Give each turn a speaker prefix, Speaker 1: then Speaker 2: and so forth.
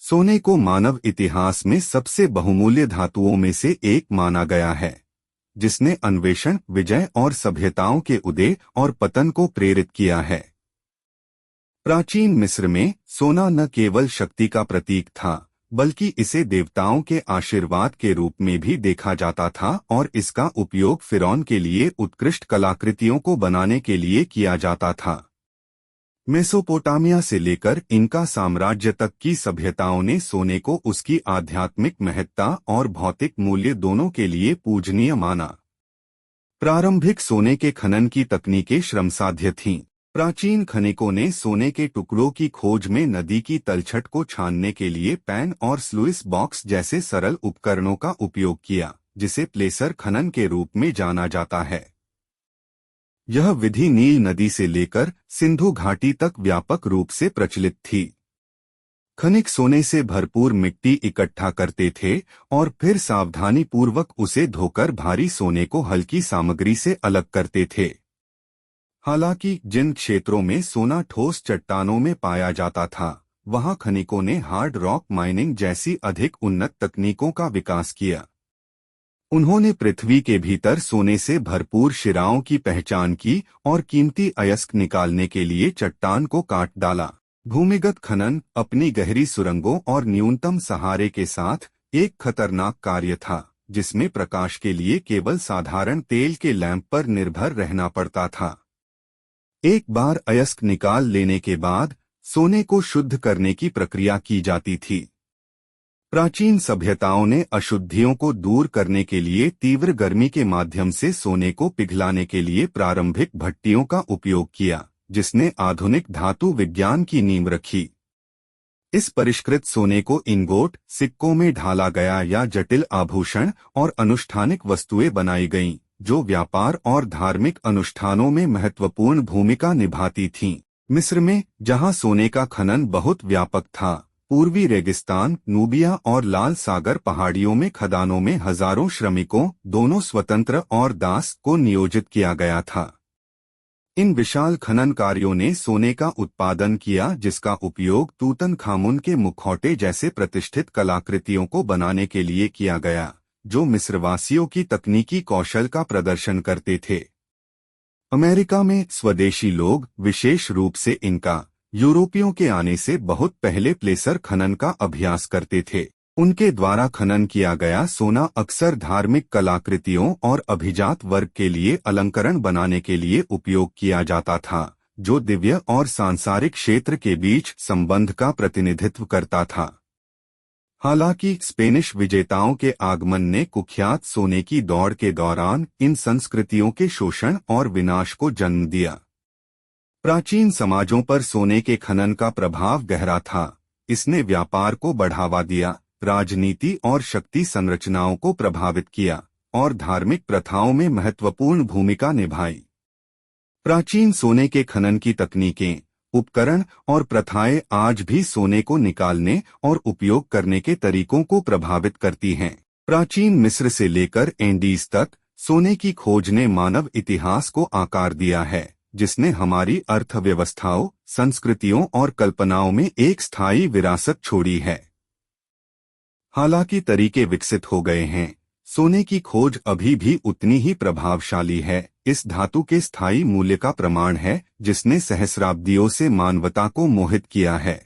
Speaker 1: सोने को मानव इतिहास में सबसे बहुमूल्य धातुओं में से एक माना गया है, जिसने अन्वेषण, विजय और सभ्यताओं के उदय और पतन को प्रेरित किया है। प्राचीन मिस्र में सोना न केवल शक्ति का प्रतीक था, बल्कि इसे देवताओं के आशीर्वाद के रूप में भी देखा जाता था और इसका उपयोग फिरौन के लिए उत्कृष्ट कलाकृतियों को बनाने के लिए किया जाता था। मेसोपोटामिया से लेकर इनका साम्राज्य तक की सभ्यताओं ने सोने को उसकी आध्यात्मिक महत्ता और भौतिक मूल्य दोनों के लिए पूजनीय माना। प्रारंभिक सोने के खनन की तकनीकें श्रमसाध्य थीं। प्राचीन खनिकों ने सोने के टुकड़ों की खोज में नदी की तलछट को छानने के लिए पैन और स्लुइस बॉक्स जैसे सरल उपकरणों का उपयोग किया, जिसे प्लेसर खनन के रूप में जाना जाता है। यह विधि नील नदी से लेकर सिंधु घाटी तक व्यापक रूप से प्रचलित थी। खनिक सोने से भरपूर मिट्टी इकट्ठा करते थे और फिर सावधानीपूर्वक उसे धोकर भारी सोने को हल्की सामग्री से अलग करते थे। हालांकि जिन क्षेत्रों में सोना ठोस चट्टानों में पाया जाता था, वहां खनिकों ने हार्ड रॉक माइनिंग जैसी अधिक उन्नत तकनीकों का विकास किया। उन्होंने पृथ्वी के भीतर सोने से भरपूर शिराओं की पहचान की और कीमती अयस्क निकालने के लिए चट्टान को काट डाला। भूमिगत खनन अपनी गहरी सुरंगों और न्यूनतम सहारे के साथ एक खतरनाक कार्य था, जिसमें प्रकाश के लिए केवल साधारण तेल के लैंप पर निर्भर रहना पड़ता था। एक बार अयस्क निकाल लेने के बाद सोने को शुद्ध करने की प्रक्रिया की जाती थी। प्राचीन सभ्यताओं ने अशुद्धियों को दूर करने के लिए तीव्र गर्मी के माध्यम से सोने को पिघलाने के लिए प्रारंभिक भट्टियों का उपयोग किया, जिसने आधुनिक धातु विज्ञान की नींव रखी। इस परिष्कृत सोने को इंगोट, सिक्कों में ढाला गया या जटिल आभूषण और अनुष्ठानिक वस्तुएं बनाई गईं, जो व्यापार और धार्मिक अनुष्ठानों में महत्वपूर्ण भूमिका निभाती थीं। मिस्र में, जहां सोने का खनन बहुत व्यापक था, पूर्वी रेगिस्तान, नूबिया और लाल सागर पहाड़ियों में खदानों में हजारों श्रमिकों, दोनों स्वतंत्र और दास, को नियोजित किया गया था। इन विशाल खनन कार्यों ने सोने का उत्पादन किया, जिसका उपयोग तूतनखामुन के मुखौटे जैसे प्रतिष्ठित कलाकृतियों को बनाने के लिए किया गया, जो मिस्रवासियों की तकनीकी कौशल का प्रदर्शन करते थे। अमेरिका में स्वदेशी लोग, विशेष रूप से इनका, यूरोपियों के आने से बहुत पहले प्लेसर खनन का अभ्यास करते थे। उनके द्वारा खनन किया गया सोना अक्सर धार्मिक कलाकृतियों और अभिजात वर्ग के लिए अलंकरण बनाने के लिए उपयोग किया जाता था, जो दिव्य और सांसारिक क्षेत्र के बीच संबंध का प्रतिनिधित्व करता था। हालांकि स्पेनिश विजेताओं के आगमन ने कुख्यात सोने की दौड़ के दौरान इन संस्कृतियों के शोषण और विनाश को जन्म दिया। प्राचीन समाजों पर सोने के खनन का प्रभाव गहरा था। इसने व्यापार को बढ़ावा दिया, राजनीति और शक्ति संरचनाओं को प्रभावित किया और धार्मिक प्रथाओं में महत्वपूर्ण भूमिका निभाई। प्राचीन सोने के खनन की तकनीकें, उपकरण और प्रथाएं आज भी सोने को निकालने और उपयोग करने के तरीकों को प्रभावित करती हैं। प्राचीन मिस्र से लेकर एंडीज तक सोने की खोज ने मानव इतिहास को आकार दिया है, जिसने हमारी अर्थव्यवस्थाओं, संस्कृतियों और कल्पनाओं में एक स्थायी विरासत छोड़ी है। हालांकि तरीके विकसित हो गए हैं, सोने की खोज अभी भी उतनी ही प्रभावशाली है। इस धातु के स्थायी मूल्य का प्रमाण है, जिसने सहस्राब्दियों से मानवता को मोहित किया है।